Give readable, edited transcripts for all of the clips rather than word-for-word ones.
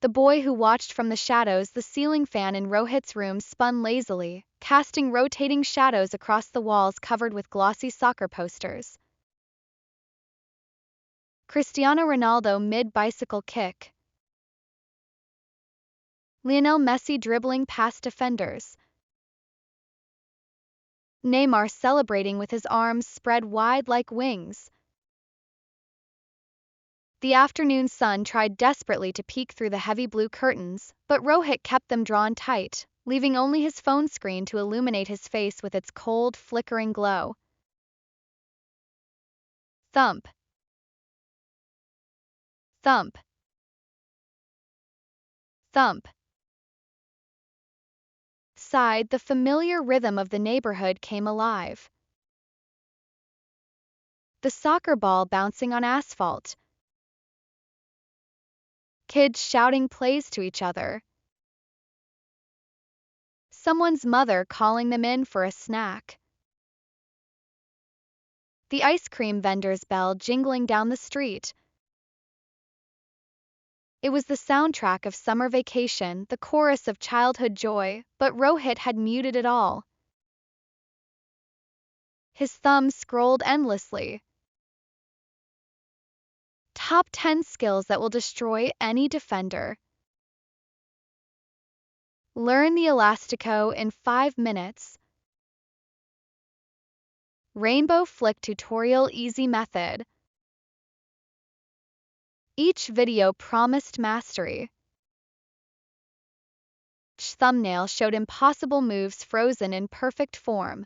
The boy who watched from the shadows. The ceiling fan in Rohit's room spun lazily, casting rotating shadows across the walls covered with glossy soccer posters. Cristiano Ronaldo mid-bicycle kick. Lionel Messi dribbling past defenders. Neymar celebrating with his arms spread wide like wings. The afternoon sun tried desperately to peek through the heavy blue curtains, but Rohit kept them drawn tight, leaving only his phone screen to illuminate his face with its cold, flickering glow. Thump. Thump. Thump. Sighed, the familiar rhythm of the neighborhood came alive. The soccer ball bouncing on asphalt. Kids shouting plays to each other. Someone's mother calling them in for a snack. The ice cream vendor's bell jingling down the street. It was the soundtrack of summer vacation, the chorus of childhood joy, but Rohit had muted it all. His thumb scrolled endlessly. Top 10 skills that will destroy any defender. Learn the Elastico in 5 minutes. Rainbow Flick Tutorial Easy Method. Each video promised mastery. Each thumbnail showed impossible moves frozen in perfect form.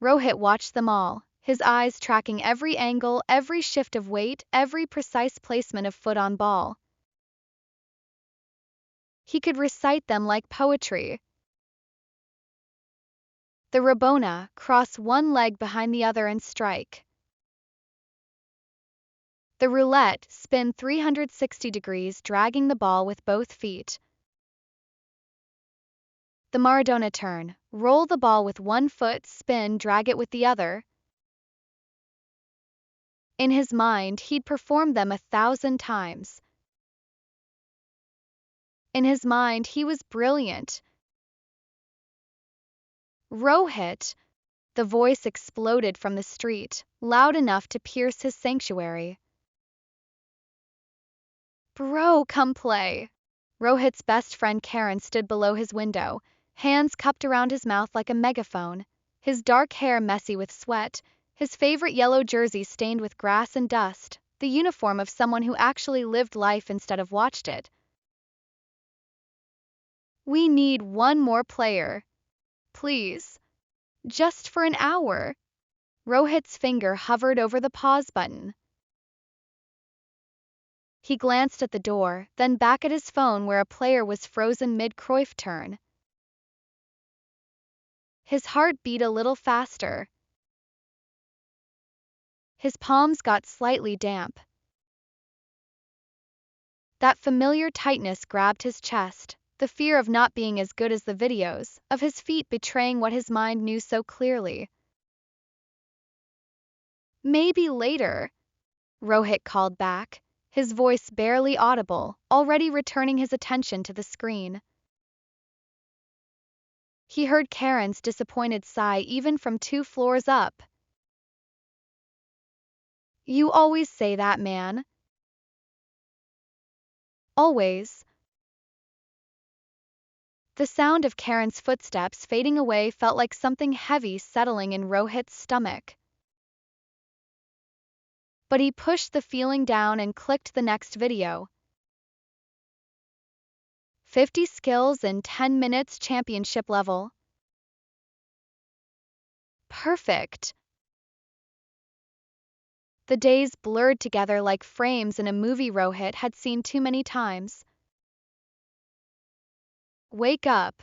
Rohit watched them all, his eyes tracking every angle, every shift of weight, every precise placement of foot on ball. He could recite them like poetry. The Rabona, cross one leg behind the other and strike. The roulette, spin 360 degrees dragging the ball with both feet. The Maradona turn, roll the ball with one foot, spin, drag it with the other. In his mind, he'd performed them 1,000 times. In his mind, he was brilliant. Rohit! The voice exploded from the street, loud enough to pierce his sanctuary. Bro, come play. Rohit's best friend Karen stood below his window, hands cupped around his mouth like a megaphone, his dark hair messy with sweat, his favorite yellow jersey stained with grass and dust, the uniform of someone who actually lived life instead of watched it. We need one more player. Please. Just for an hour. Rohit's finger hovered over the pause button. He glanced at the door, then back at his phone where a player was frozen mid-Cruyff turn. His heart beat a little faster. His palms got slightly damp. That familiar tightness grabbed his chest, the fear of not being as good as the videos, of his feet betraying what his mind knew so clearly. Maybe later, Rohit called back, his voice barely audible, already returning his attention to the screen. He heard Karen's disappointed sigh even from 2 floors up. You always say that, man. Always. The sound of Karen's footsteps fading away felt like something heavy settling in Rohit's stomach. But he pushed the feeling down and clicked the next video. 50 skills in 10 minutes, championship level. Perfect. The days blurred together like frames in a movie Rohit had seen too many times. Wake up.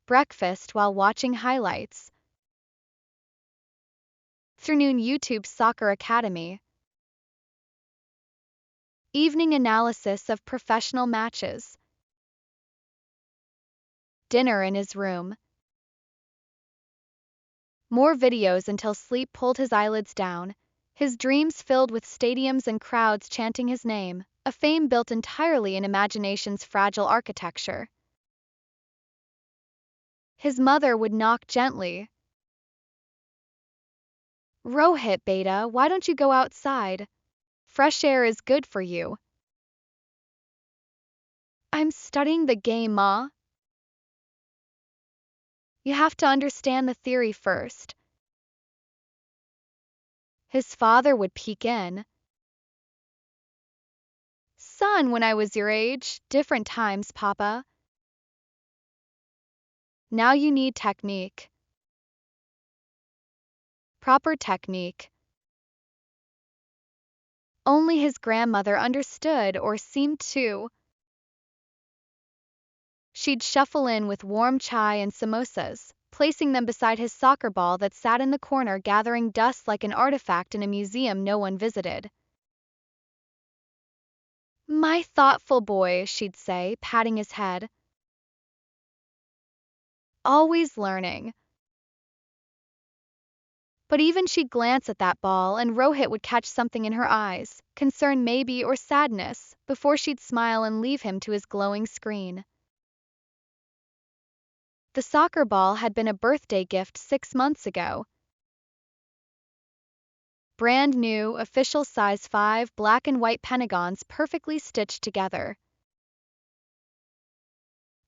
Breakfast while watching highlights. Afternoon YouTube Soccer Academy. Evening analysis of professional matches. Dinner in his room. More videos until sleep pulled his eyelids down, His dreams filled with stadiums and crowds chanting his name, a fame built entirely in imagination's fragile architecture. His mother would knock gently. Rohit, beta, why don't you go outside? Fresh air is good for you. I'm studying the game, Ma. You have to understand the theory first. His father would peek in. Son, when I was your age, different times, Papa. Now you need technique. Proper technique. Only his grandmother understood or seemed to. She'd shuffle in with warm chai and samosas, placing them beside his soccer ball that sat in the corner gathering dust like an artifact in a museum no one visited. My thoughtful boy, she'd say, patting his head. Always learning. But even she'd glance at that ball and Rohit would catch something in her eyes, concern maybe or sadness, before she'd smile and leave him to his glowing screen. The soccer ball had been a birthday gift 6 months ago. Brand new, official size 5 black and white pentagons perfectly stitched together.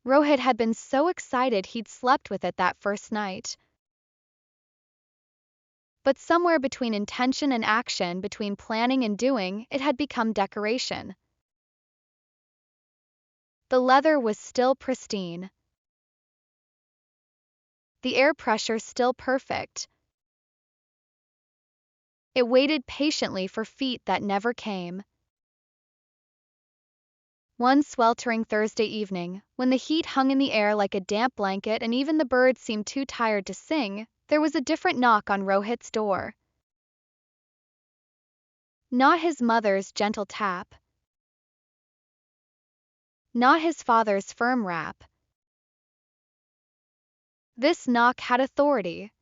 Rohit had been so excited he'd slept with it that first night. But somewhere between intention and action, between planning and doing, it had become decoration. The leather was still pristine. The air pressure still perfect. It waited patiently for feet that never came. One sweltering Thursday evening, when the heat hung in the air like a damp blanket and even the birds seemed too tired to sing, there was a different knock on Rohit's door. Not his mother's gentle tap. Not his father's firm rap. This knock had authority.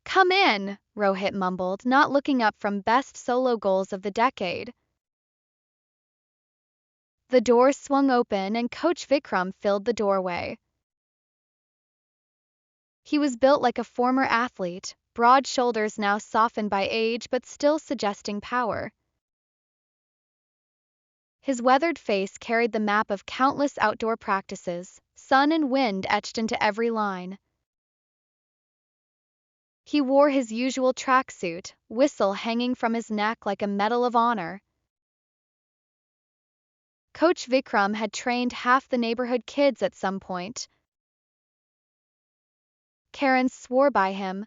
Come in, Rohit mumbled, not looking up from best solo goals of the decade. The door swung open and Coach Vikram filled the doorway. He was built like a former athlete, broad shoulders now softened by age but still suggesting power. His weathered face carried the map of countless outdoor practices, sun and wind etched into every line. He wore his usual tracksuit, whistle hanging from his neck like a medal of honor. Coach Vikram had trained half the neighborhood kids at some point. Karen swore by him.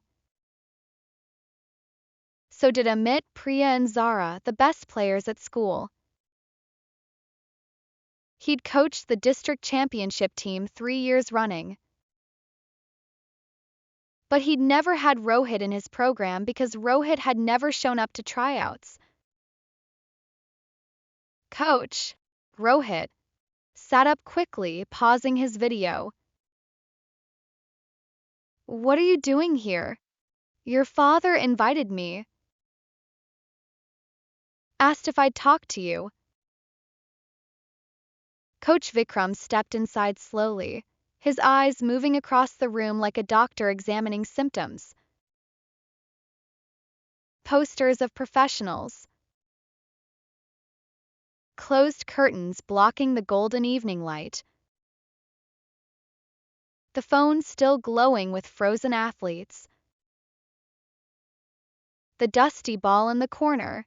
So did Amit, Priya and Zara, the best players at school. He'd coached the district championship team 3 years running. But he'd never had Rohit in his program because Rohit had never shown up to tryouts. Coach, Rohit, sat up quickly, pausing his video. What are you doing here? Your father invited me. Asked if I'd talk to you. Coach Vikram stepped inside slowly, his eyes moving across the room like a doctor examining symptoms. Posters of professionals. Closed curtains blocking the golden evening light. The phone still glowing with frozen athletes. The dusty ball in the corner.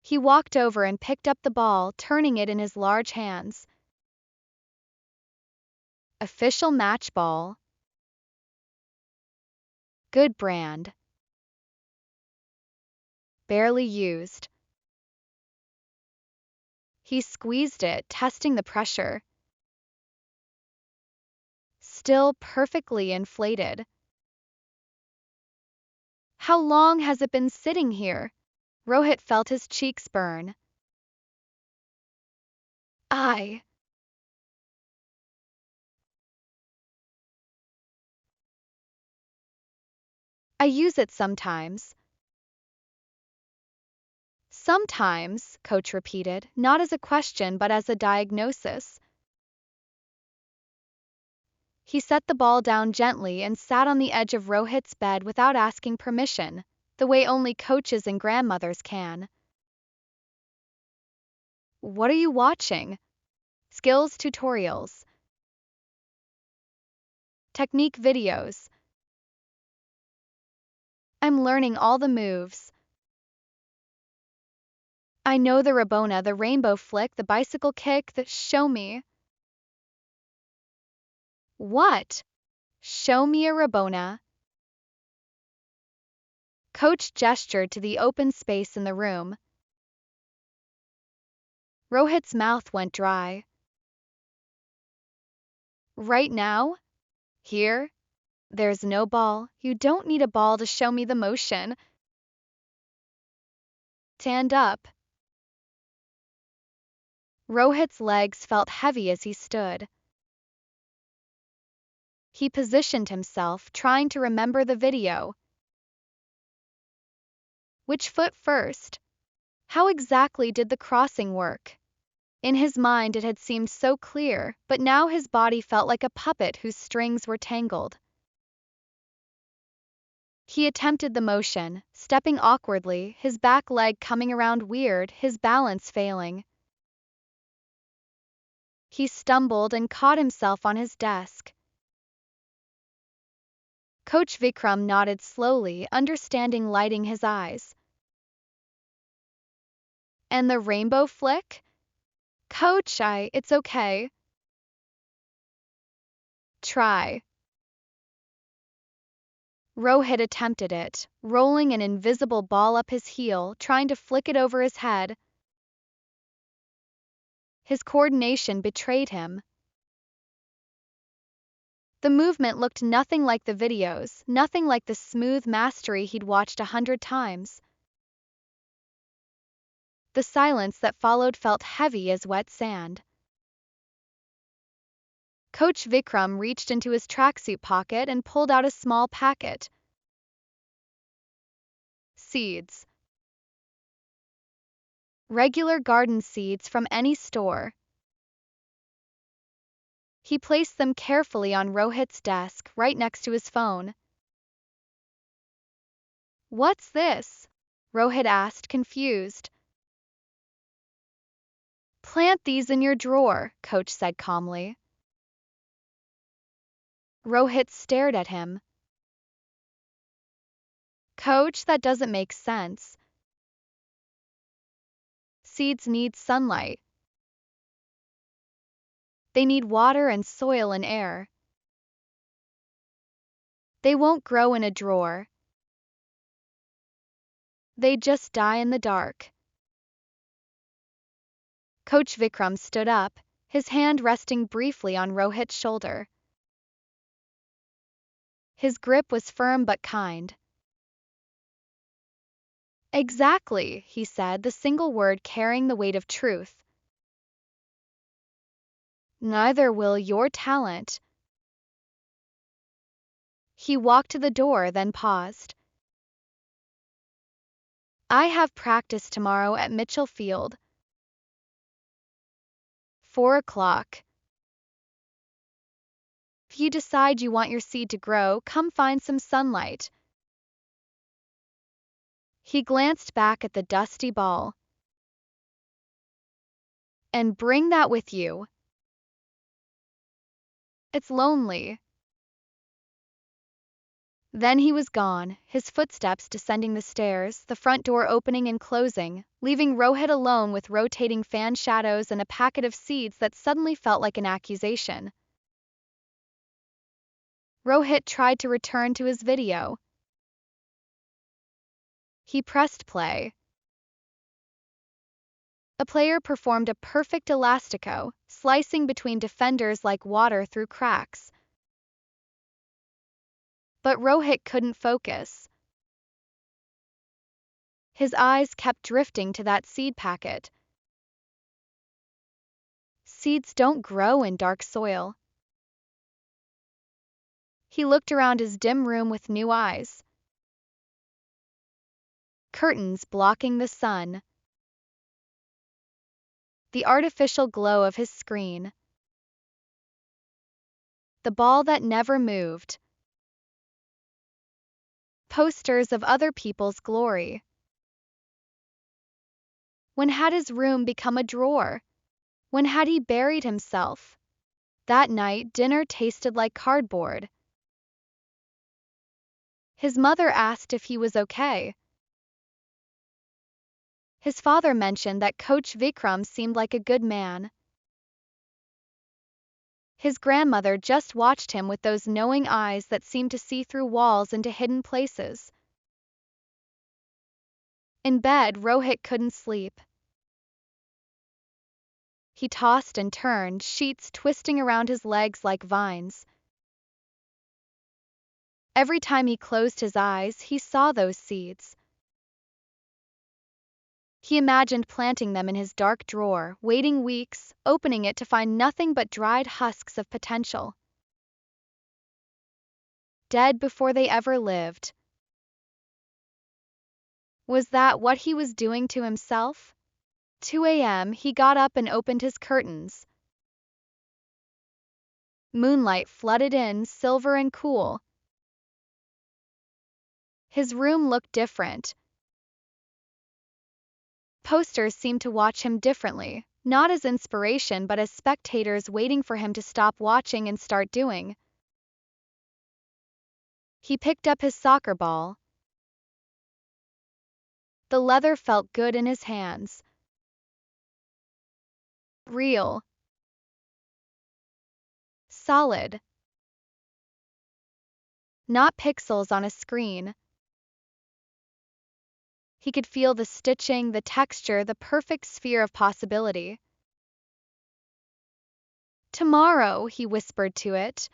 He walked over and picked up the ball, turning it in his large hands. Official match ball. Good brand. Barely used. He squeezed it, testing the pressure. Still perfectly inflated. How long has it been sitting here? Rohit felt his cheeks burn. I I use it sometimes. Sometimes, Coach repeated, not as a question but as a diagnosis. He set the ball down gently and sat on the edge of Rohit's bed without asking permission, the way only coaches and grandmothers can. What are you watching? Skills tutorials. Technique videos. I'm learning all the moves. I know the Rabona, the rainbow flick, the bicycle kick, show me. What? Show me a Rabona. Coach gestured to the open space in the room. Rohit's mouth went dry. Right now? Here? There's no ball. You don't need a ball to show me the motion. Stand up. Rohit's legs felt heavy as he stood. He positioned himself, trying to remember the video. Which foot first? How exactly did the crossing work? In his mind it had seemed so clear, but now his body felt like a puppet whose strings were tangled. He attempted the motion, stepping awkwardly, his back leg coming around weird, his balance failing. He stumbled and caught himself on his desk. Coach Vikram nodded slowly, understanding, lighting his eyes. And the rainbow flick? Coach, it's okay. Try. Rohit attempted it, rolling an invisible ball up his heel, trying to flick it over his head. His coordination betrayed him. The movement looked nothing like the videos, nothing like the smooth mastery he'd watched 100 times. The silence that followed felt heavy as wet sand. Coach Vikram reached into his tracksuit pocket and pulled out a small packet. Seeds. Regular garden seeds from any store. He placed them carefully on Rohit's desk, right next to his phone. What's this? Rohit asked, confused. Plant these in your drawer, Coach said calmly. Rohit stared at him. Coach, that doesn't make sense. Seeds need sunlight. They need water and soil and air. They won't grow in a drawer. They just die in the dark. Coach Vikram stood up, his hand resting briefly on Rohit's shoulder. His grip was firm but kind. Exactly, he said, the single word carrying the weight of truth. Neither will your talent. He walked to the door, then paused. I have practice tomorrow at Mitchell Field. 4 o'clock. If you decide you want your seed to grow, come find some sunlight. He glanced back at the dusty ball. And bring that with you. It's lonely. Then he was gone, his footsteps descending the stairs, the front door opening and closing, leaving Rohit alone with rotating fan shadows and a packet of seeds that suddenly felt like an accusation. Rohit tried to return to his video. He pressed play. A player performed a perfect elastico, slicing between defenders like water through cracks. But Rohit couldn't focus. His eyes kept drifting to that seed packet. Seeds don't grow in dark soil. He looked around his dim room with new eyes. curtains blocking the sun, the artificial glow of his screen, the ball that never moved, posters of other people's glory. When had his room become a drawer? When had he buried himself? That night, dinner tasted like cardboard. His mother asked if he was okay. His father mentioned that Coach Vikram seemed like a good man. His grandmother just watched him with those knowing eyes that seemed to see through walls into hidden places. In bed, Rohit couldn't sleep. He tossed and turned, sheets twisting around his legs like vines. Every time he closed his eyes, he saw those seeds. He imagined planting them in his dark drawer, waiting weeks, opening it to find nothing but dried husks of potential. Dead before they ever lived. Was that what he was doing to himself? 2 a.m. he got up and opened his curtains. Moonlight flooded in, silver and cool. His room looked different. Posters seemed to watch him differently, not as inspiration but as spectators waiting for him to stop watching and start doing. He picked up his soccer ball. The leather felt good in his hands. Real. Solid. Not pixels on a screen. He could feel the stitching, the texture, the perfect sphere of possibility. Tomorrow, he whispered to it.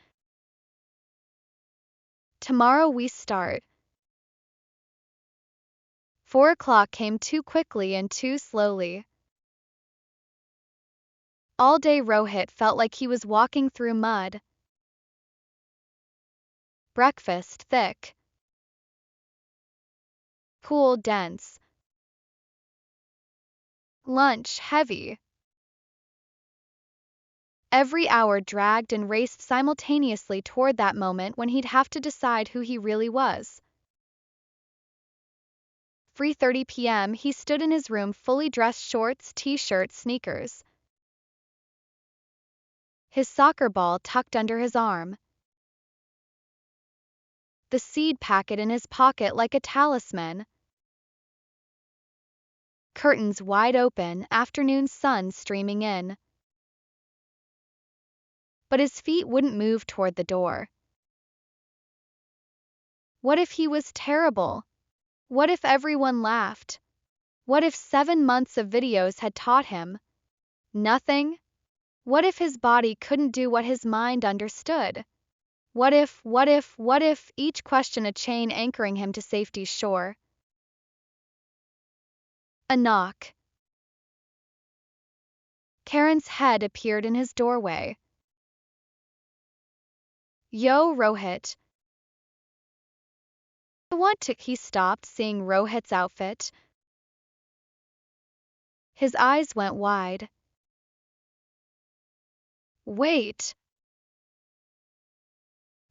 Tomorrow we start. 4 o'clock came too quickly and too slowly. All day Rohit felt like he was walking through mud. Breakfast thick. Cool dense. Lunch heavy. Every hour dragged and raced simultaneously toward that moment when he'd have to decide who he really was. 3:30 p.m. he stood in his room fully dressed, shorts, t-shirt, sneakers. His soccer ball tucked under his arm. The seed packet in his pocket like a talisman. Curtains wide open, afternoon sun streaming in. But his feet wouldn't move toward the door. What if he was terrible? What if everyone laughed? What if 7 months of videos had taught him nothing? What if his body couldn't do what his mind understood? What if, each question a chain anchoring him to safety's shore? A knock. Karen's head appeared in his doorway. Yo, Rohit. He stopped, seeing Rohit's outfit. His eyes went wide. Wait.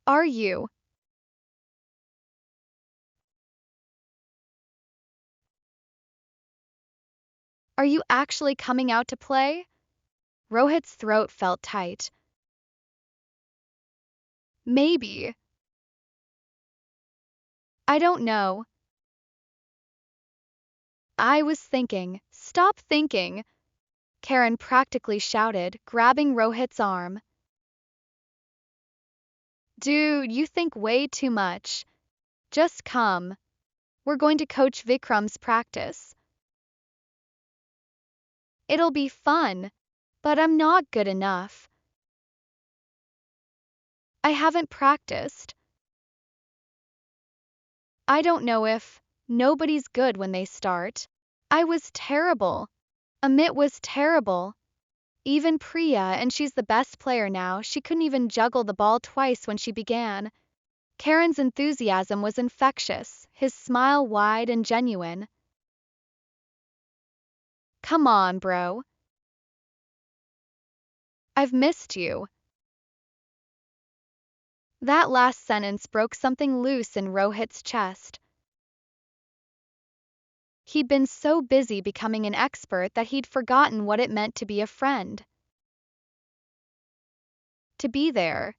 Are you? Are you actually coming out to play? Rohit's throat felt tight. Maybe. I don't know. I was thinking. Stop thinking. Karen practically shouted, grabbing Rohit's arm. Dude, you think way too much. Just come. We're going to Coach Vikram's practice. It'll be fun, but I'm not good enough. I haven't practiced. I don't know if nobody's good when they start. I was terrible. Amit was terrible. Even Priya, and she's the best player now, she couldn't even juggle the ball twice when she began. Karen's enthusiasm was infectious, his smile wide and genuine. Come on, bro. I've missed you. That last sentence broke something loose in Rohit's chest. He'd been so busy becoming an expert that he'd forgotten what it meant to be a friend. To be there.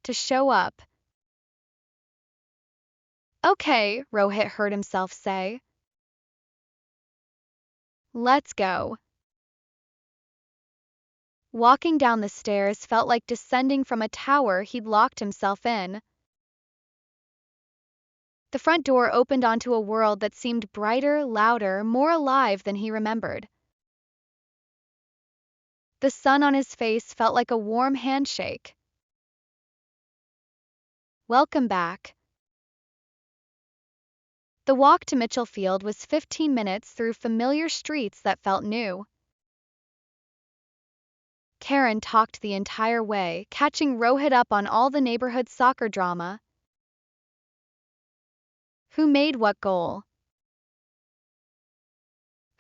To show up. Okay, Rohit heard himself say. Let's go. Walking down the stairs felt like descending from a tower he'd locked himself in. The front door opened onto a world that seemed brighter, louder, more alive than he remembered. The sun on his face felt like a warm handshake. Welcome back. The walk to Mitchell Field was 15 minutes through familiar streets that felt new. Karen talked the entire way, catching Rohit up on all the neighborhood soccer drama. Who made what goal?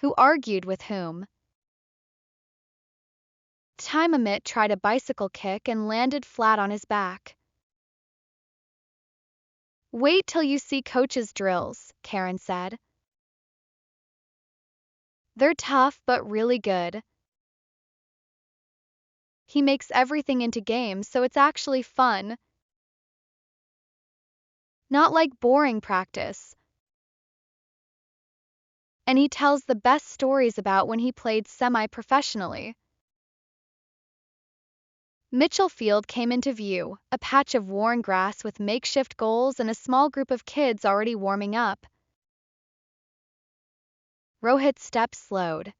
Who argued with whom? Time Amit tried a bicycle kick and landed flat on his back. Wait till you see coach's drills, Karen said. They're tough but really good. He makes everything into games, so it's actually fun. Not like boring practice. And he tells the best stories about when he played semi-professionally. Mitchell Field came into view, a patch of worn grass with makeshift goals and a small group of kids already warming up. Rohit's steps slowed.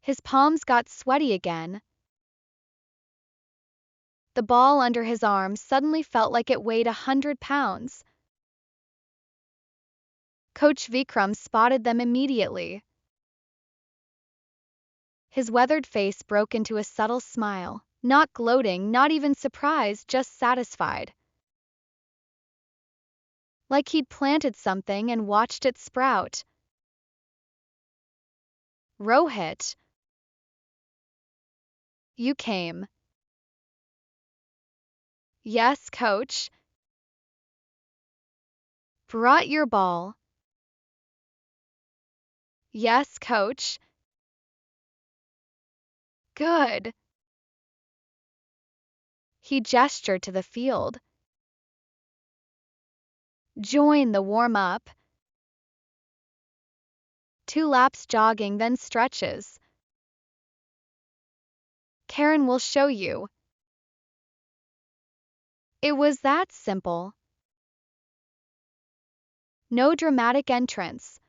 His palms got sweaty again. The ball under his arm suddenly felt like it weighed 100 pounds. Coach Vikram spotted them immediately. His weathered face broke into a subtle smile, not gloating, not even surprised, just satisfied. Like he'd planted something and watched it sprout. Rohit. You came. Yes, coach. Brought your ball. Yes, coach. Good. He gestured to the field. Join the warm-up. 2 laps jogging, then stretches. Karen will show you. It was that simple. No dramatic entrance.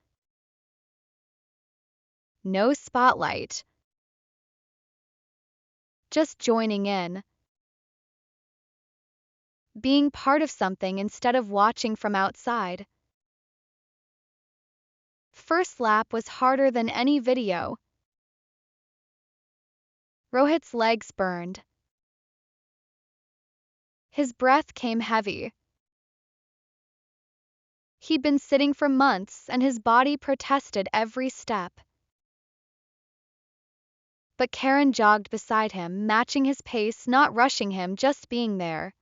No spotlight. Just joining in. Being part of something instead of watching from outside. First lap was harder than any video. Rohit's legs burned. His breath came heavy. He'd been sitting for months and his body protested every step. But Karen jogged beside him, matching his pace, not rushing him, just being there.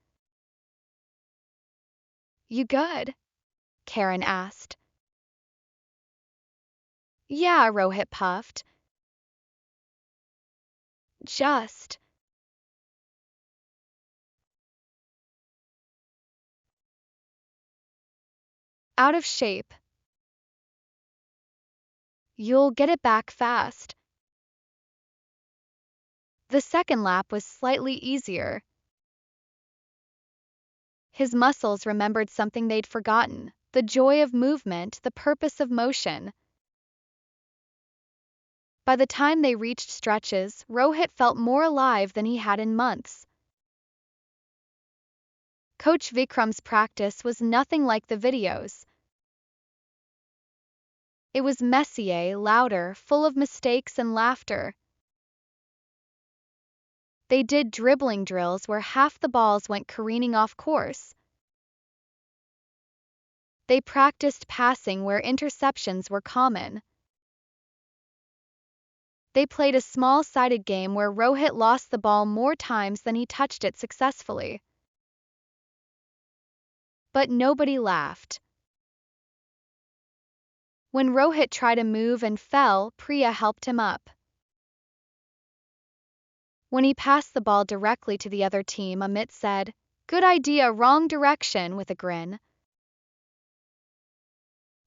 You good? Karen asked. Yeah, Rohit puffed. Just. Out of shape. You'll get it back fast. The second lap was slightly easier. His muscles remembered something they'd forgotten, the joy of movement, the purpose of motion. By the time they reached stretches, Rohit felt more alive than he had in months. Coach Vikram's practice was nothing like the videos. It was messier, louder, full of mistakes and laughter. They did dribbling drills where half the balls went careening off course. They practiced passing where interceptions were common. They played a small-sided game where Rohit lost the ball more times than he touched it successfully. But nobody laughed. When Rohit tried to move and fell, Priya helped him up. When he passed the ball directly to the other team, Amit said, "Good idea, wrong direction," with a grin.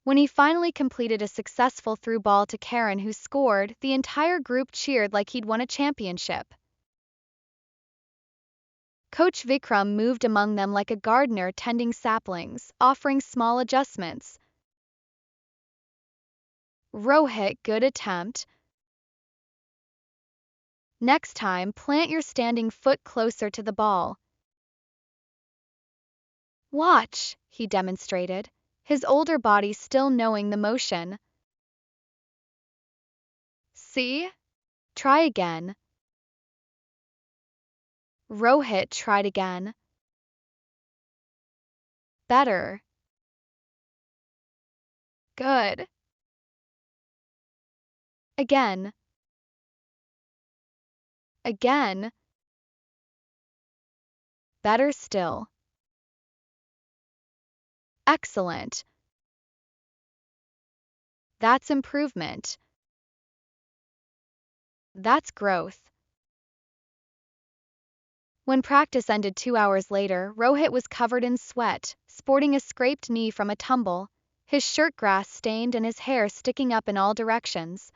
When he finally completed a successful through ball to Karan, who scored, the entire group cheered like he'd won a championship. Coach Vikram moved among them like a gardener tending saplings, offering small adjustments. "Rohit, good attempt. Next time, plant your standing foot closer to the ball." "Watch," he demonstrated, his older body still knowing the motion. "See? Try again." Rohit tried again. "Better. Good. Again. Again. Better still. Excellent. That's improvement. That's growth." When practice ended 2 hours later, Rohit was covered in sweat, sporting a scraped knee from a tumble, his shirt grass stained and his hair sticking up in all directions.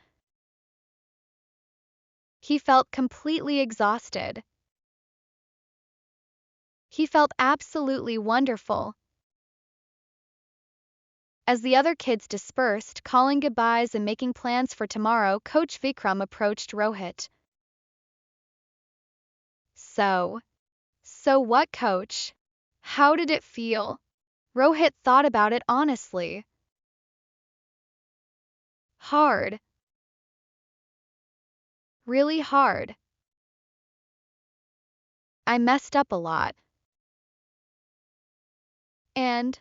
He felt completely exhausted. He felt absolutely wonderful. As the other kids dispersed, calling goodbyes and making plans for tomorrow, Coach Vikram approached Rohit. So what, coach? How did it feel?" Rohit thought about it honestly. "Hard. Really hard. I messed up a lot. And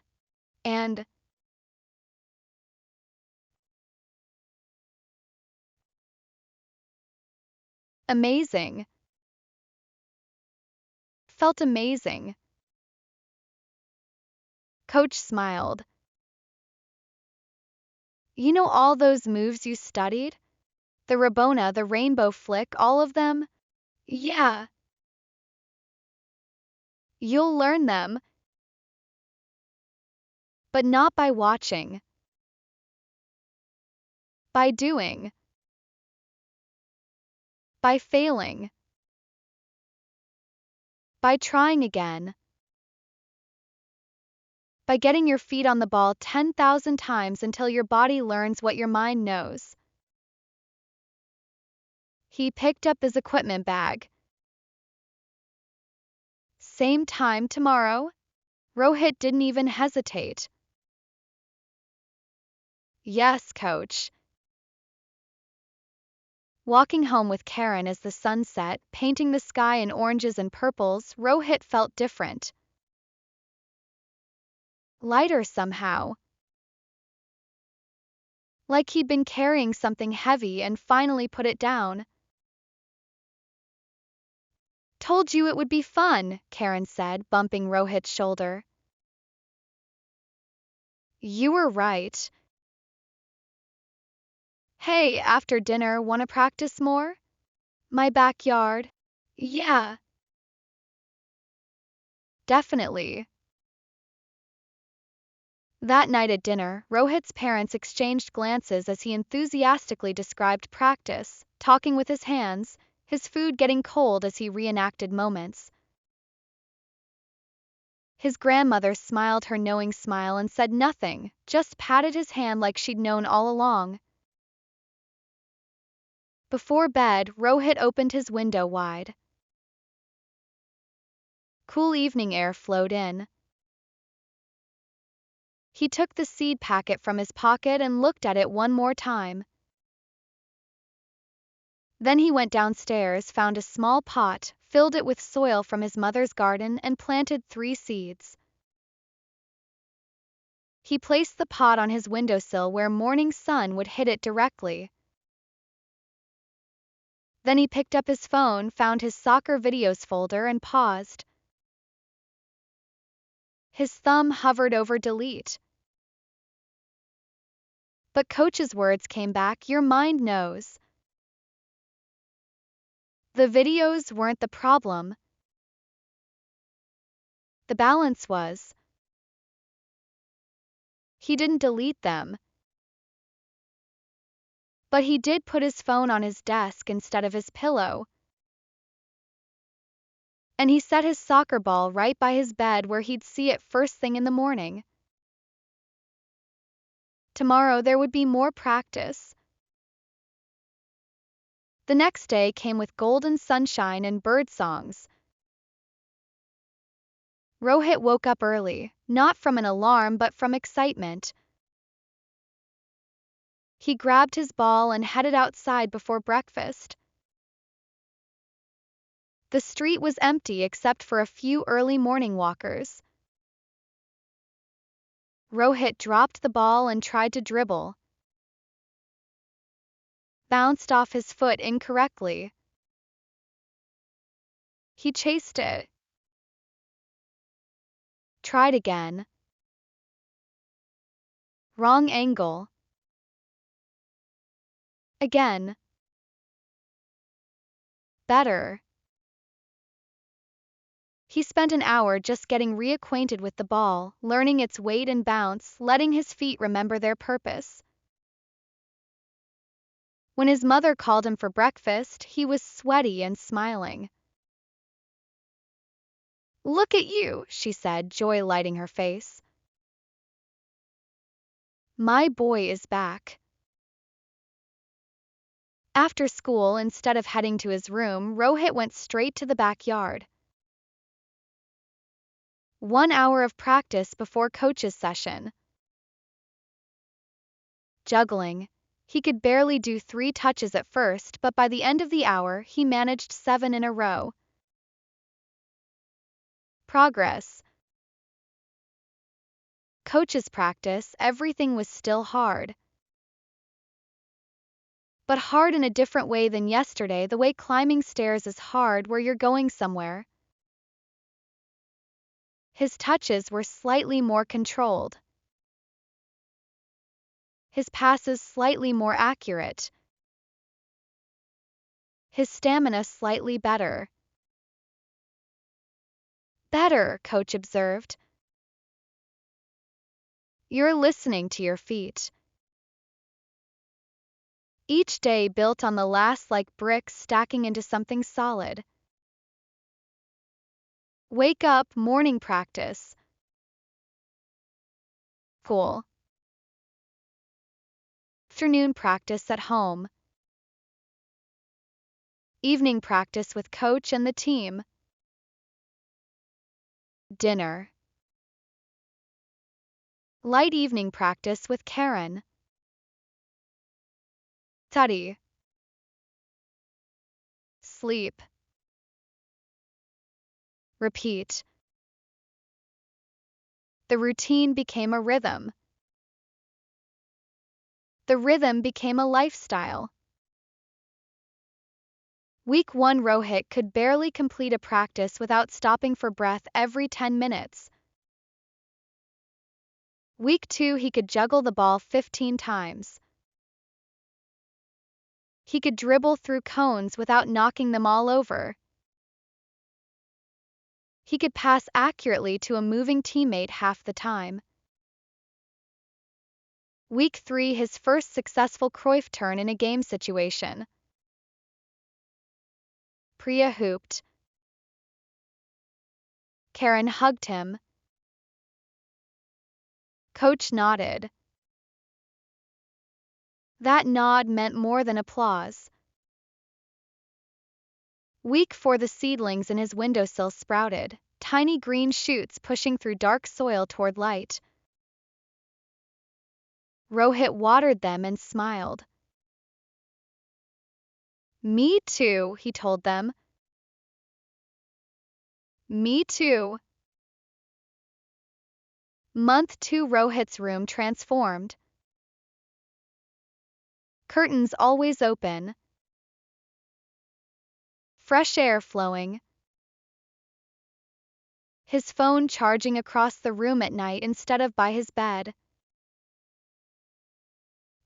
amazing. Felt amazing." Coach smiled. "You know all those moves you studied? The Rabona, the rainbow flick, all of them?" "Yeah." "You'll learn them. But not by watching. By doing. By failing. By trying again. By getting your feet on the ball 10,000 times until your body learns what your mind knows." He picked up his equipment bag. "Same time tomorrow?" Rohit didn't even hesitate. "Yes, coach." Walking home with Karan as the sun set, painting the sky in oranges and purples, Rohit felt different. Lighter somehow. Like he'd been carrying something heavy and finally put it down. "Told you it would be fun," Karan said, bumping Rohit's shoulder. "You were right. Hey, after dinner, wanna practice more? My backyard?" "Yeah, definitely." That night at dinner, Rohit's parents exchanged glances as he enthusiastically described practice, talking with his hands, his food getting cold as he reenacted moments. His grandmother smiled her knowing smile and said nothing, just patted his hand like she'd known all along. Before bed, Rohit opened his window wide. Cool evening air flowed in. He took the seed packet from his pocket and looked at it one more time. Then he went downstairs, found a small pot, filled it with soil from his mother's garden, and planted 3 seeds. He placed the pot on his windowsill where morning sun would hit it directly. Then he picked up his phone, found his soccer videos folder, and paused. His thumb hovered over delete. But Coach's words came back, "Your mind knows." The videos weren't the problem. The balance was. He didn't delete them. But he did put his phone on his desk instead of his pillow. And he set his soccer ball right by his bed where he'd see it first thing in the morning. Tomorrow there would be more practice. The next day came with golden sunshine and bird songs. Rohit woke up early, not from an alarm but from excitement. He grabbed his ball and headed outside before breakfast. The street was empty except for a few early morning walkers. Rohit dropped the ball and tried to dribble. Bounced off his foot incorrectly. He chased it. Tried again. Wrong angle. Again. Better. He spent an hour just getting reacquainted with the ball, learning its weight and bounce, letting his feet remember their purpose. When his mother called him for breakfast, he was sweaty and smiling. "Look at you," she said, joy lighting her face. "My boy is back." After school, instead of heading to his room, Rohit went straight to the backyard. 1 hour of practice before Coach's session. Juggling. He could barely do 3 touches at first, but by the end of the hour, he managed 7 in a row. Progress. Coach's practice, everything was still hard. But hard in a different way than yesterday, the way climbing stairs is hard where you're going somewhere. His touches were slightly more controlled. His passes slightly more accurate. His stamina slightly better. "Better," Coach observed. "You're listening to your feet." Each day built on the last like bricks stacking into something solid. Wake up, morning practice. Cool. Afternoon practice at home. Evening practice with Coach and the team. Dinner. Light evening practice with Karen. Study. Sleep. Repeat. The routine became a rhythm. The rhythm became a lifestyle. Week 1 Rohit could barely complete a practice without stopping for breath every 10 minutes. Week 2 he could juggle the ball 15 times. He could dribble through cones without knocking them all over. He could pass accurately to a moving teammate half the time. Week 3 his first successful Cruyff turn in a game situation. Priya hooped. Karen hugged him. Coach nodded. That nod meant more than applause. Week 4 the seedlings in his windowsill sprouted, tiny green shoots pushing through dark soil toward light. Rohit watered them and smiled. "Me too," he told them. "Me too." Month 2 Rohit's room transformed. Curtains always open. Fresh air flowing. His phone charging across the room at night instead of by his bed.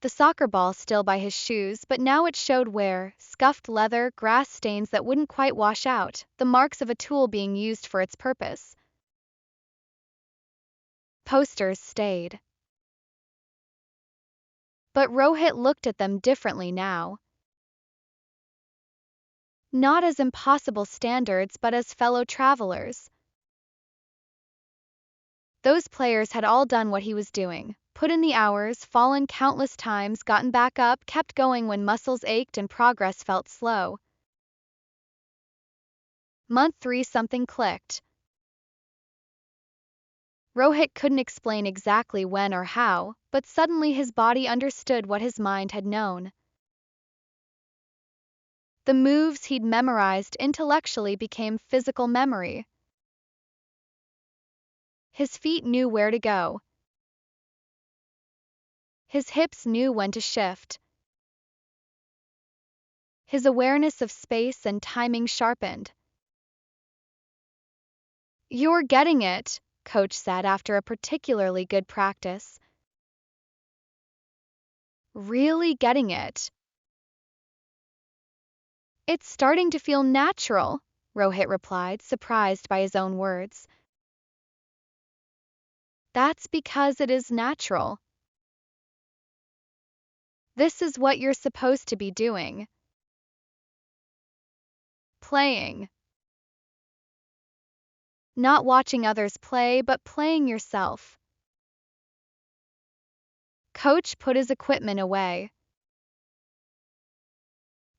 The soccer ball still by his shoes, but now it showed wear, scuffed leather, grass stains that wouldn't quite wash out, the marks of a tool being used for its purpose. Posters stayed. But Rohit looked at them differently now. Not as impossible standards but as fellow travelers. Those players had all done what he was doing, put in the hours, fallen countless times, gotten back up, kept going when muscles ached and progress felt slow. Month 3 something clicked. Rohit couldn't explain exactly when or how, but suddenly his body understood what his mind had known. The moves he'd memorized intellectually became physical memory. His feet knew where to go. His hips knew when to shift. His awareness of space and timing sharpened. "You're getting it," coach said after a particularly good practice. "Really getting it." "It's starting to feel natural," Rohit replied, surprised by his own words. "That's because it is natural. This is what you're supposed to be doing. Playing. Not watching others play, but playing yourself." Coach put his equipment away.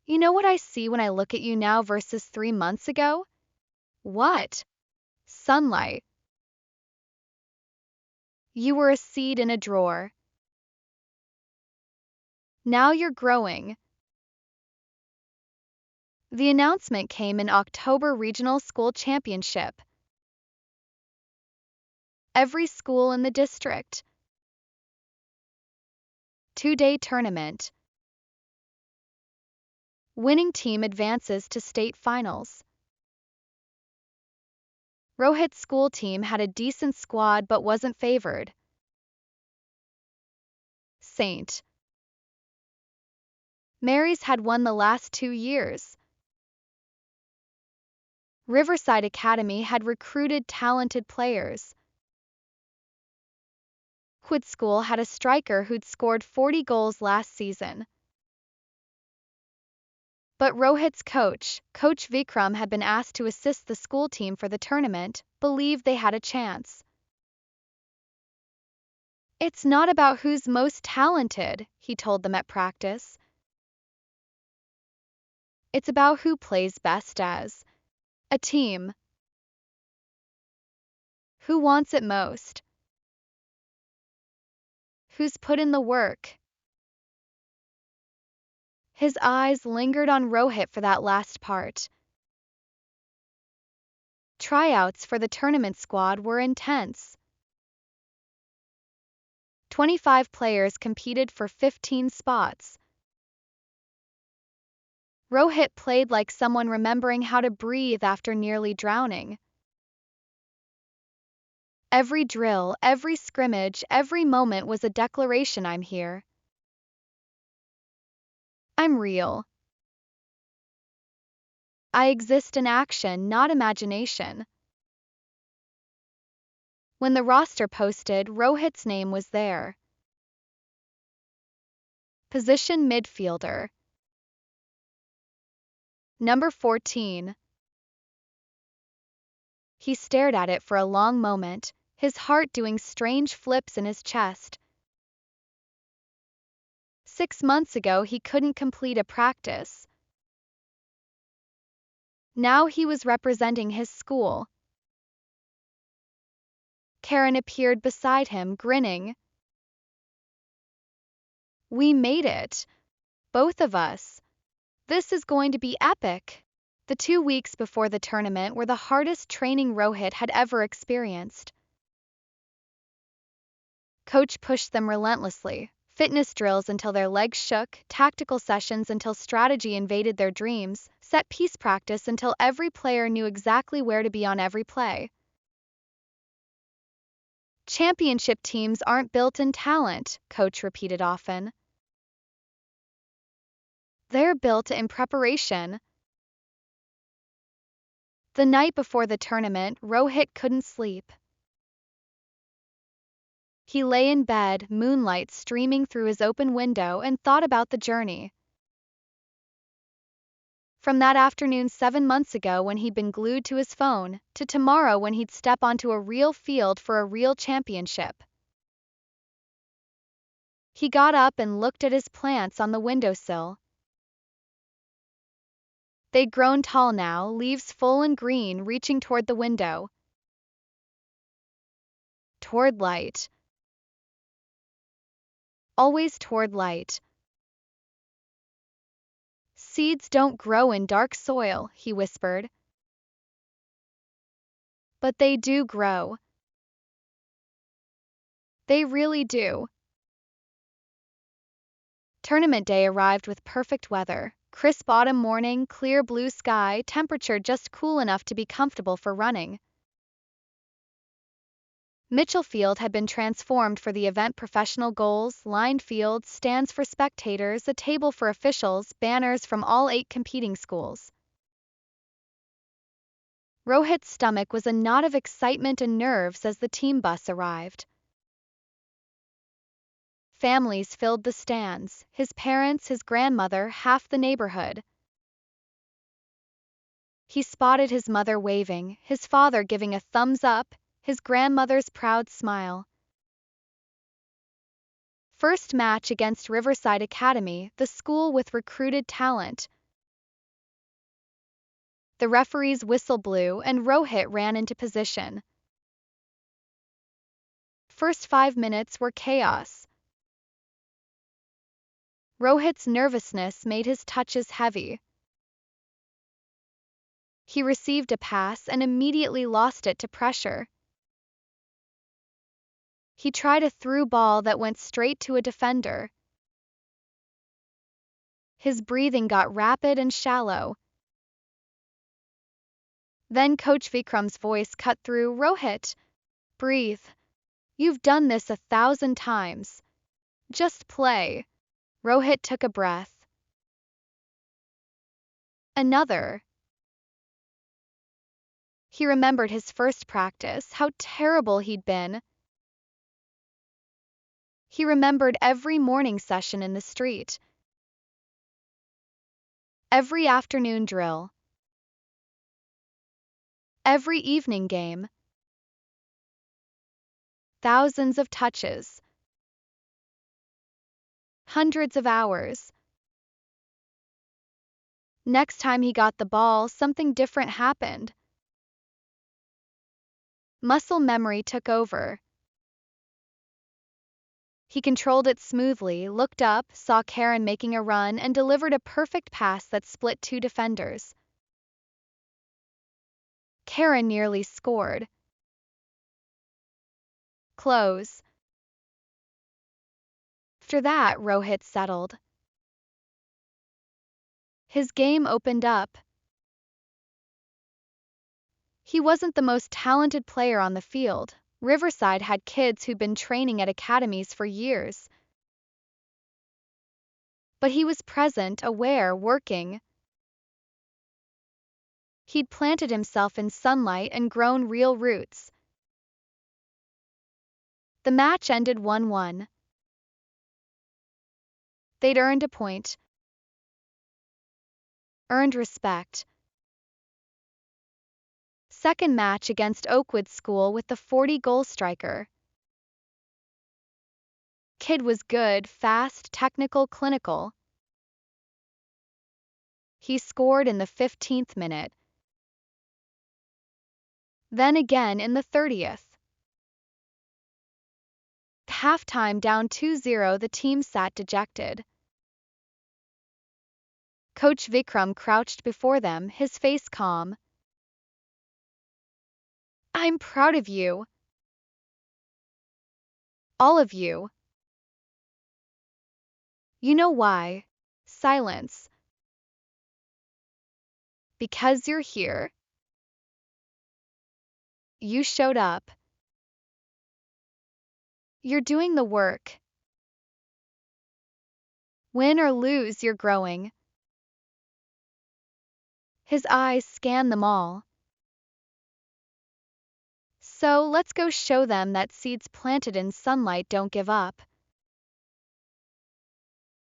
"You know what I see when I look at you now versus 3 months ago?" "What?" "Sunlight. You were a seed in a drawer. Now you're growing." The announcement came in October Regional School Championship. Every school in the district. 2-day tournament. Winning team advances to state finals. Rohit's school team had a decent squad but wasn't favored. St. Mary's had won the last 2 years. Riverside Academy had recruited talented players. Wood School had a striker who'd scored 40 goals last season. But Rohit's coach, Coach Vikram, had been asked to assist the school team for the tournament, believed they had a chance. "It's not about who's most talented," he told them at practice. "It's about who plays best as a team. Who wants it most. Who's put in the work." His eyes lingered on Rohit for that last part. Tryouts for the tournament squad were intense. 25 players competed for 15 spots. Rohit played like someone remembering how to breathe after nearly drowning. Every drill, every scrimmage, every moment was a declaration: "I'm here. I'm real. I exist in action, not imagination." When the roster posted, Rohit's name was there. Position midfielder. Number 14. He stared at it for a long moment, his heart doing strange flips in his chest. 6 months ago he couldn't complete a practice. Now he was representing his school. Karen appeared beside him, grinning. "We made it. Both of us. This is going to be epic." The 2 weeks before the tournament were the hardest training Rohit had ever experienced. Coach pushed them relentlessly. Fitness drills until their legs shook, tactical sessions until strategy invaded their dreams, set piece practice until every player knew exactly where to be on every play. Championship teams aren't built in talent, Coach repeated often. They're built in preparation. The night before the tournament, Rohit couldn't sleep. He lay in bed, moonlight streaming through his open window, and thought about the journey. From that afternoon 7 months ago when he'd been glued to his phone, to tomorrow when he'd step onto a real field for a real championship. He got up and looked at his plants on the windowsill. They'd grown tall now, leaves full and green, reaching toward the window. Toward light. Always toward light. Seeds don't grow in dark soil, he whispered. But they do grow. They really do. Tournament day arrived with perfect weather. Crisp autumn morning, clear blue sky, temperature just cool enough to be comfortable for running. Mitchell Field had been transformed for the event. Professional goals, lined fields, stands for spectators, a table for officials, banners from all 8 competing schools. Rohit's stomach was a knot of excitement and nerves as the team bus arrived. Families filled the stands, his parents, his grandmother, half the neighborhood. He spotted his mother waving, his father giving a thumbs up, his grandmother's proud smile. First match against Riverside Academy, the school with recruited talent. The referee's whistle blew and Rohit ran into position. First 5 minutes were chaos. Rohit's nervousness made his touches heavy. He received a pass and immediately lost it to pressure. He tried a through ball that went straight to a defender. His breathing got rapid and shallow. Then Coach Vikram's voice cut through. Rohit, breathe. You've done this 1,000 times. Just play. Rohit took a breath. Another. He remembered his first practice, how terrible he'd been. He remembered every morning session in the street. Every afternoon drill. Every evening game. Thousands of touches. Hundreds of hours. Next time he got the ball, something different happened. Muscle memory took over. He controlled it smoothly, looked up, saw Karen making a run, and delivered a perfect pass that split 2 defenders. Karen nearly scored. Close. After that, Rohit settled. His game opened up. He wasn't the most talented player on the field. Riverside had kids who'd been training at academies for years. But he was present, aware, working. He'd planted himself in sunlight and grown real roots. The match ended 1-1. They'd earned a point. Earned respect. Second match against Oakwood School with the 40-goal striker. Kid was good, fast, technical, clinical. He scored in the 15th minute. Then again in the 30th. Halftime down 2-0, the team sat dejected. Coach Vikram crouched before them, his face calm. I'm proud of you. All of you. You know why? Silence. Because you're here. You showed up. You're doing the work. Win or lose, you're growing. His eyes scanned them all. So let's go show them that seeds planted in sunlight don't give up.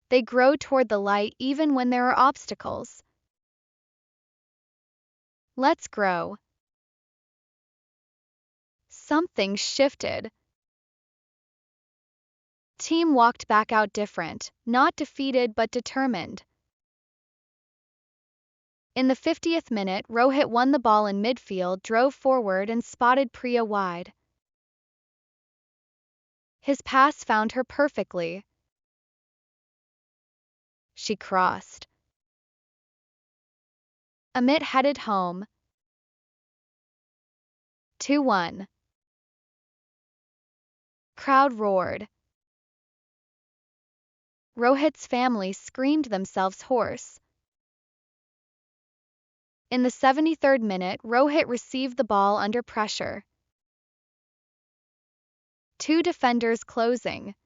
They grow toward the light even when there are obstacles. Let's grow. Something shifted. Team walked back out different, not defeated but determined. In the 50th minute, Rohit won the ball in midfield, drove forward and spotted Priya wide. His pass found her perfectly. She crossed. Amit headed home. 2-1. Crowd roared. Rohit's family screamed themselves hoarse. In the 73rd minute, Rohit received the ball under pressure. Two defenders closing.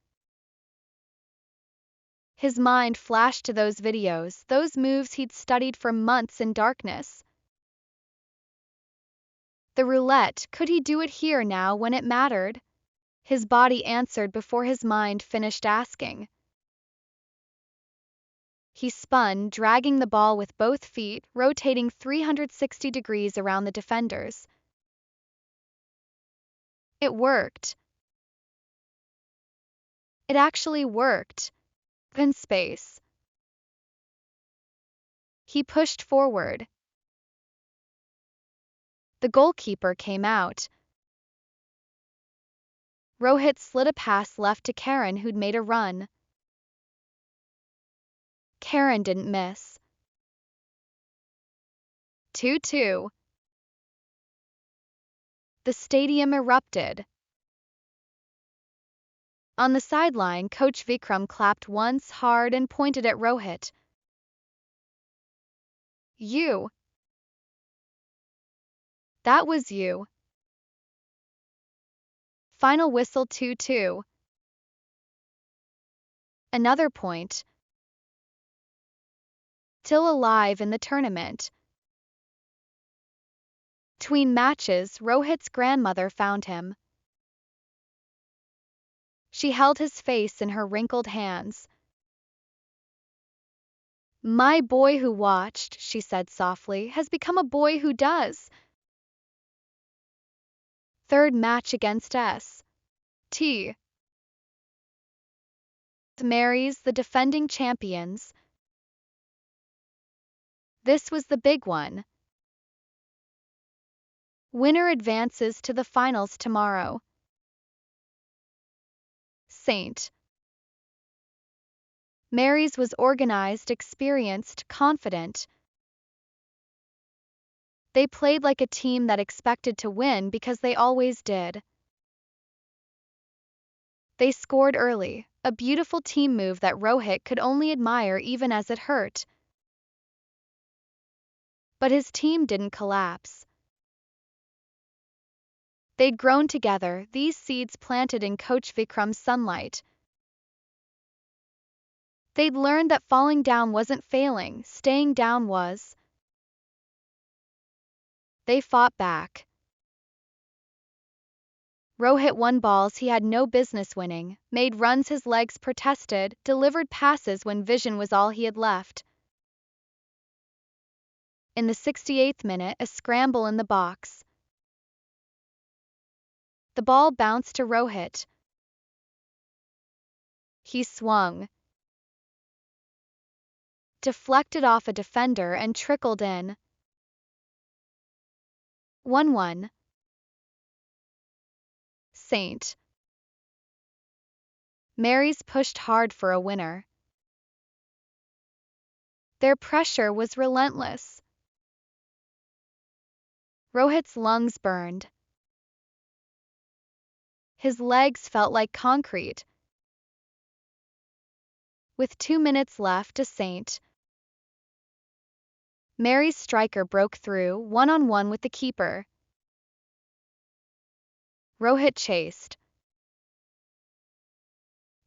His mind flashed to those videos, those moves he'd studied for months in darkness. The roulette, could he do it here now when it mattered? His body answered before his mind finished asking. He spun, dragging the ball with both feet, rotating 360 degrees around the defenders. It worked. It actually worked. In space. He pushed forward. The goalkeeper came out. Rohit slid a pass left to Karan, who'd made a run. Karan didn't miss. 2-2. The stadium erupted. On the sideline, Coach Vikram clapped once hard and pointed at Rohit. You. That was you. Final whistle 2-2. Another point. Still alive in the tournament. Between matches, Rohit's grandmother found him. She held his face in her wrinkled hands. My boy who watched, she said softly, has become a boy who does. Third match against S.T. Mary's, the defending champions. This was the big one. Winner advances to the finals tomorrow. St. Mary's was organized, experienced, confident. They played like a team that expected to win because they always did. They scored early, a beautiful team move that Rohit could only admire even as it hurt. But his team didn't collapse. They'd grown together, these seeds planted in Coach Vikram's sunlight. They'd learned that falling down wasn't failing, staying down was. They fought back. Rohit won balls he had no business winning, made runs his legs protested, delivered passes when vision was all he had left. In the 68th minute, a scramble in the box. The ball bounced to Rohit. He swung. Deflected off a defender and trickled in. 1-1. St. Mary's pushed hard for a winner. Their pressure was relentless. Rohit's lungs burned. His legs felt like concrete. With 2 minutes left, a St. Mary's striker broke through one-on-one with the keeper. Rohit chased.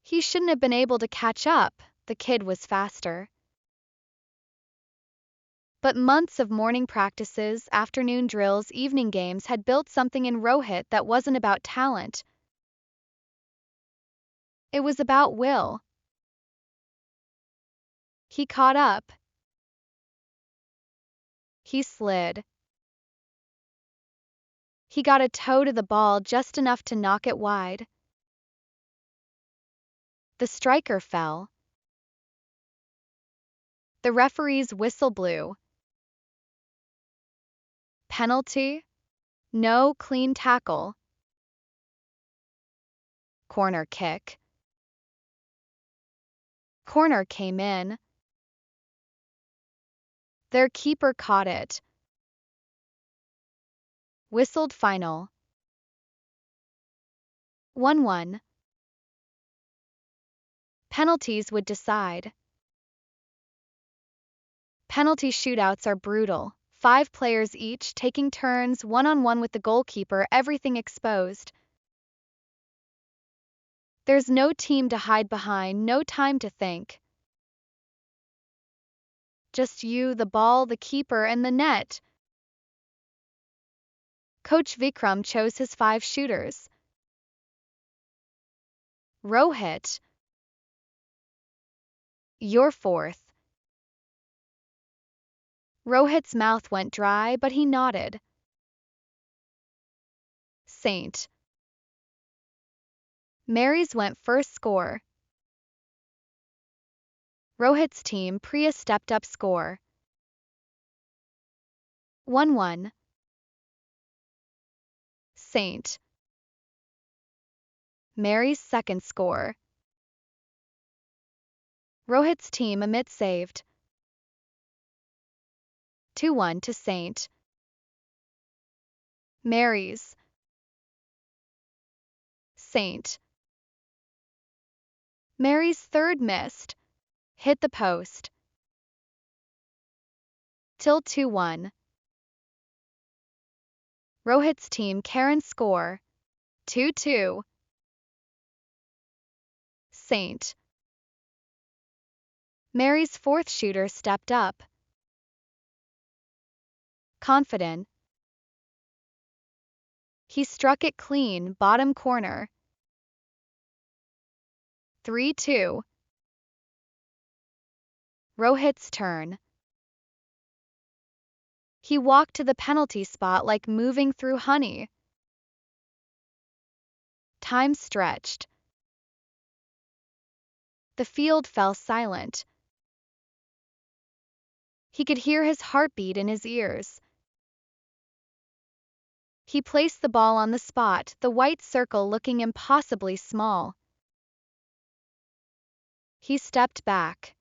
He shouldn't have been able to catch up, the kid was faster. But months of morning practices, afternoon drills, evening games had built something in Rohit that wasn't about talent. It was about will. He caught up. He slid. He got a toe to the ball just enough to knock it wide. The striker fell. The referee's whistle blew. Penalty? No, clean tackle. Corner kick. Corner came in. Their keeper caught it. Whistled final. 1-1. Penalties would decide. Penalty shootouts are brutal. 5 players each taking turns one-on-one with the goalkeeper, everything exposed. There's no team to hide behind, no time to think. Just you, the ball, the keeper, and the net. Coach Vikram chose his 5 shooters. Rohit, you're fourth. Rohit's mouth went dry, but he nodded. St. Mary's went first score. Rohit's team, Priya stepped up score. 1-1. St. Mary's second score. Rohit's team, Amit saved. 2-1 to St. Mary's. St. Mary's third missed. Hit the post. Till 2-1. Rohit's team, Karan score. 2-2. St. Mary's fourth shooter stepped up. Confident. He struck it clean, bottom corner. 3-2. Rohit's turn. He walked to the penalty spot like moving through honey. Time stretched. The field fell silent. He could hear his heartbeat in his ears. He placed the ball on the spot, the white circle looking impossibly small. He stepped back.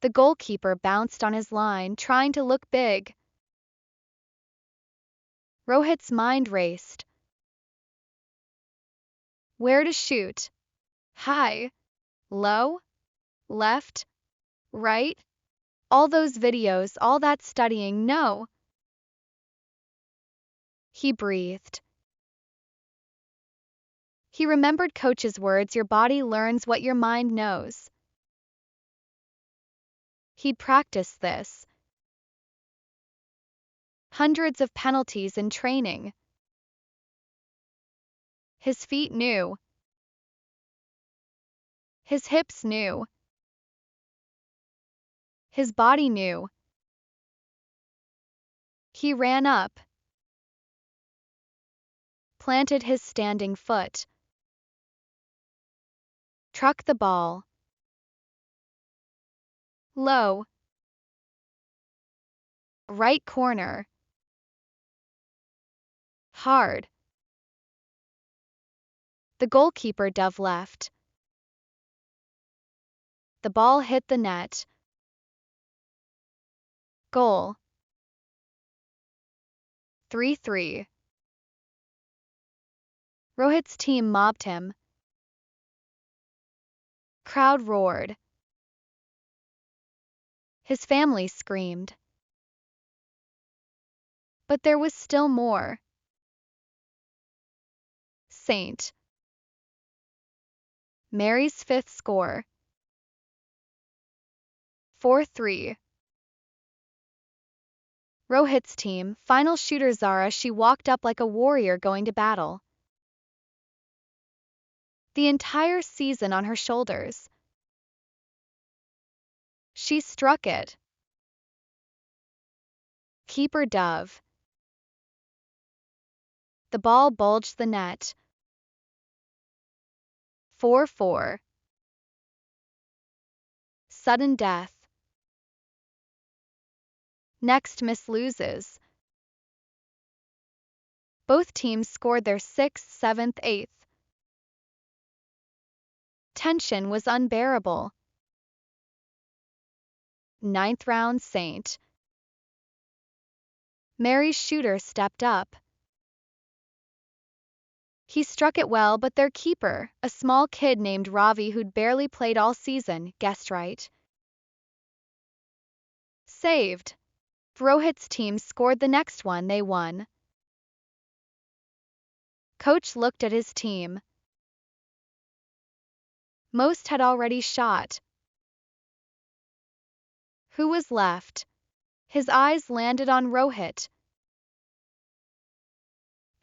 The goalkeeper bounced on his line, trying to look big. Rohit's mind raced. Where to shoot? High? Low? Left? Right? All those videos, all that studying, no. He breathed. He remembered coach's words, your body learns what your mind knows. He'd practiced this. Hundreds of penalties in training. His feet knew. His hips knew. His body knew. He ran up. Planted his standing foot. Truck the ball. Low. Right corner. Hard. The goalkeeper dove left. The ball hit the net. Goal. 3-3. Rohit's team mobbed him. Crowd roared. His family screamed. But there was still more. Saint. Mary's fifth score. 4-3. Rohit's team, final shooter Zara. She walked up like a warrior going to battle. The entire season on her shoulders. She struck it. Keeper Dove. The ball bulged the net. 4-4. Sudden death. Next miss loses. Both teams scored their 6th, 7th, 8th. Tension was unbearable. 9th round. Saint Mary's shooter stepped up. He struck it well, but their keeper, a small kid named Ravi who'd barely played all season, guessed right. Saved. Rohit's team scored the next one. They won. Coach looked at his team. Most had already shot. Who was left? His eyes landed on Rohit.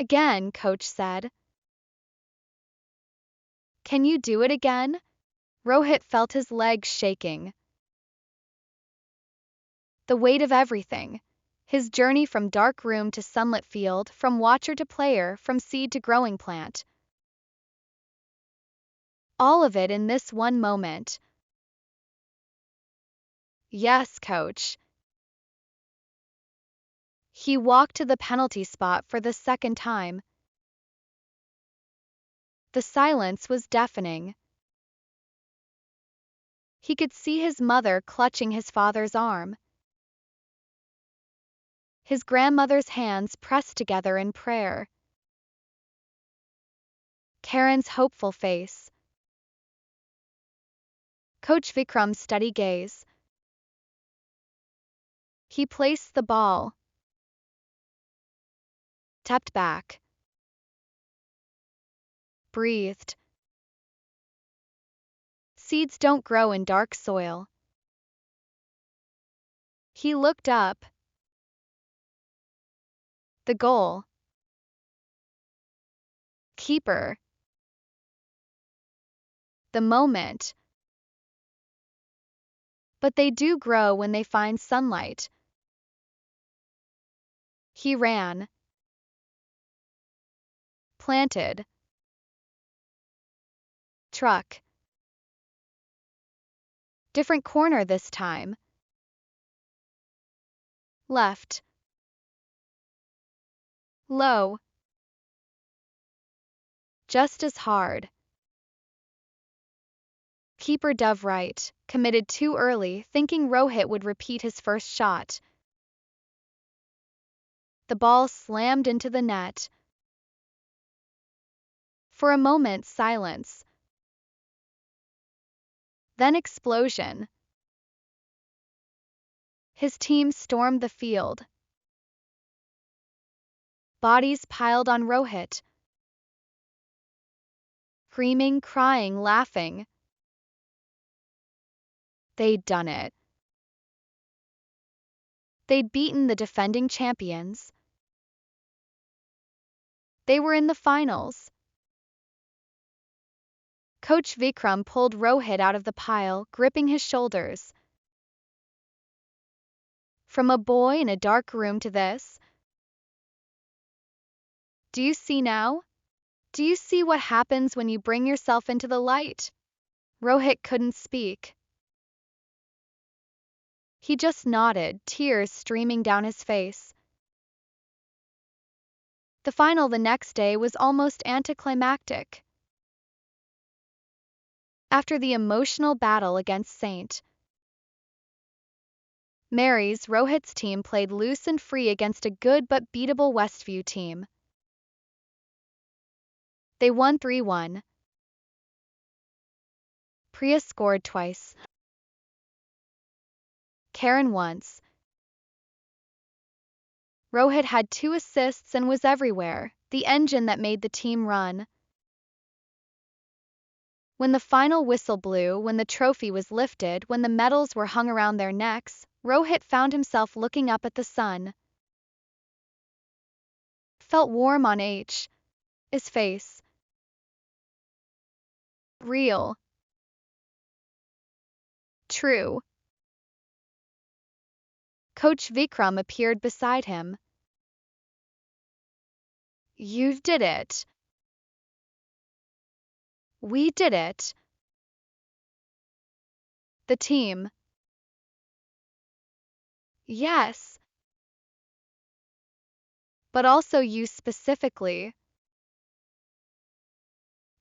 Again, coach said. Can you do it again? Rohit felt his legs shaking. The weight of everything. His journey from dark room to sunlit field, from watcher to player, from seed to growing plant. All of it in this one moment. Yes, coach. He walked to the penalty spot for the second time. The silence was deafening. He could see his mother clutching his father's arm. His grandmother's hands pressed together in prayer. Karen's hopeful face. Coach Vikram's steady gaze. He placed the ball. Tapped back. Breathed. Seeds don't grow in dark soil. He looked up. The goal. Keeper. The moment. But they do grow when they find sunlight. He ran. Planted. Truck. Different corner this time. Left. Low. Just as hard. Keeper Dove right, committed too early, thinking Rohit would repeat his first shot. The ball slammed into the net. For a moment, silence. Then explosion. His team stormed the field. Bodies piled on Rohit. Screaming, crying, laughing. They'd done it. They'd beaten the defending champions. They were in the finals. Coach Vikram pulled Rohit out of the pile, gripping his shoulders. From a boy in a dark room to this. Do you see now? Do you see what happens when you bring yourself into the light? Rohit couldn't speak. He just nodded, tears streaming down his face. The final the next day was almost anticlimactic. After the emotional battle against Saint Mary's, Rohit's team played loose and free against a good but beatable Westview team. They won 3-1. Priya scored twice. Karan once. Rohit had 2 assists and was everywhere, the engine that made the team run. When the final whistle blew, when the trophy was lifted, when the medals were hung around their necks, Rohit found himself looking up at the sun. Felt warm on his face. Real. True. Coach Vikram appeared beside him. You did it. We did it. The team. Yes. But also you specifically.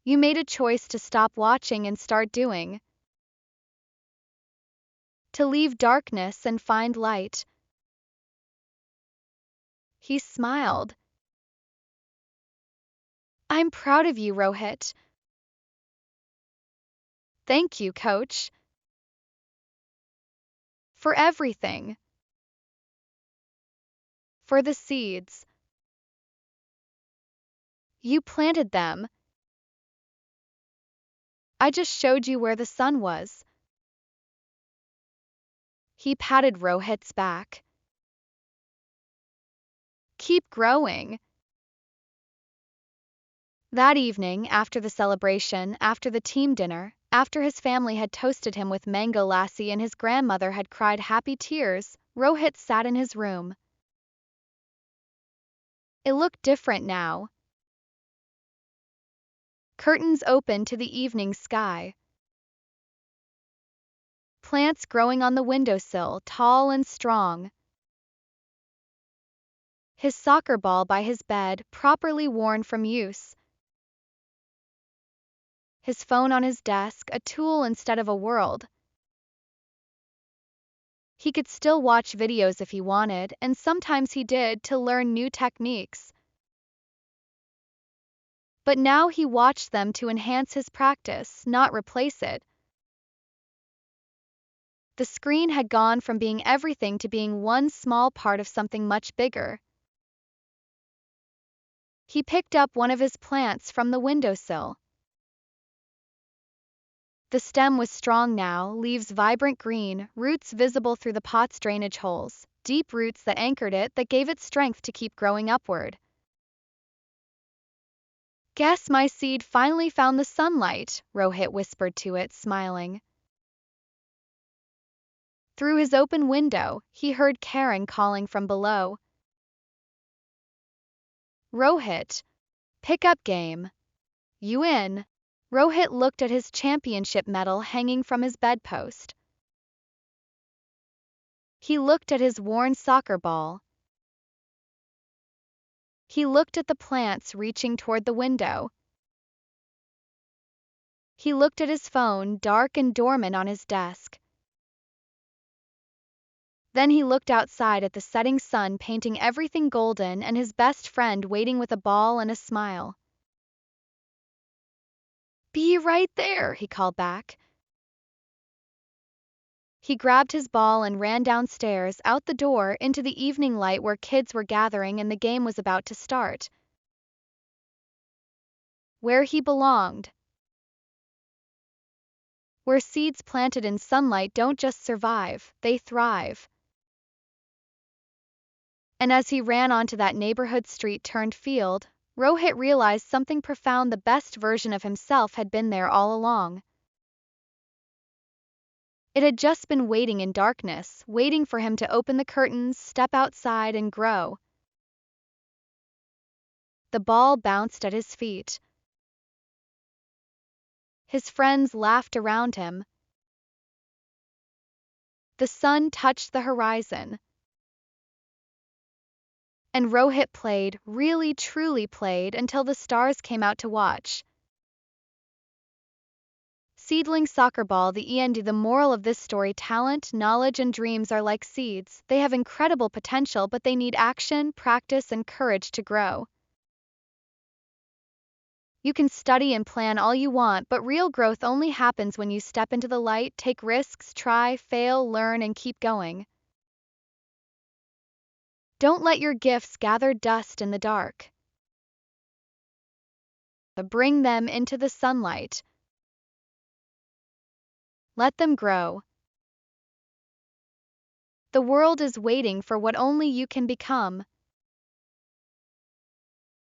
You made a choice to stop watching and start doing. To leave darkness and find light. He smiled. I'm proud of you, Rohit. Thank you, coach. For everything. For the seeds. You planted them. I just showed you where the sun was. He patted Rohit's back. Keep growing. That evening, after the celebration, after the team dinner, after his family had toasted him with mango lassi and his grandmother had cried happy tears, Rohit sat in his room. It looked different now. Curtains open to the evening sky. Plants growing on the windowsill, tall and strong. His soccer ball by his bed, properly worn from use. His phone on his desk, a tool instead of a world. He could still watch videos if he wanted, and sometimes he did, to learn new techniques. But now he watched them to enhance his practice, not replace it. The screen had gone from being everything to being one small part of something much bigger. He picked up one of his plants from the windowsill. The stem was strong now, leaves vibrant green, roots visible through the pot's drainage holes, deep roots that anchored it, that gave it strength to keep growing upward. Guess my seed finally found the sunlight, Rohit whispered to it, smiling. Through his open window, he heard Karan calling from below. Rohit. Pick-up game. You in? Rohit looked at his championship medal hanging from his bedpost. He looked at his worn soccer ball. He looked at the plants reaching toward the window. He looked at his phone, dark and dormant on his desk. Then he looked outside at the setting sun painting everything golden and his best friend waiting with a ball and a smile. Be right there, he called back. He grabbed his ball and ran downstairs, out the door, into the evening light where kids were gathering and the game was about to start. Where he belonged. Where seeds planted in sunlight don't just survive, they thrive. And as he ran onto that neighborhood street turned field, Rohit realized something profound: the best version of himself had been there all along. It had just been waiting in darkness, waiting for him to open the curtains, step outside, and grow. The ball bounced at his feet. His friends laughed around him. The sun touched the horizon. And Rohit played, really truly played, until the stars came out to watch. Seedling soccer ball, the end. The moral of this story: talent, knowledge, and dreams are like seeds. They have incredible potential, but they need action, practice, and courage to grow. You can study and plan all you want, but real growth only happens when you step into the light, take risks, try, fail, learn, and keep going. Don't let your gifts gather dust in the dark. Bring them into the sunlight. Let them grow. The world is waiting for what only you can become.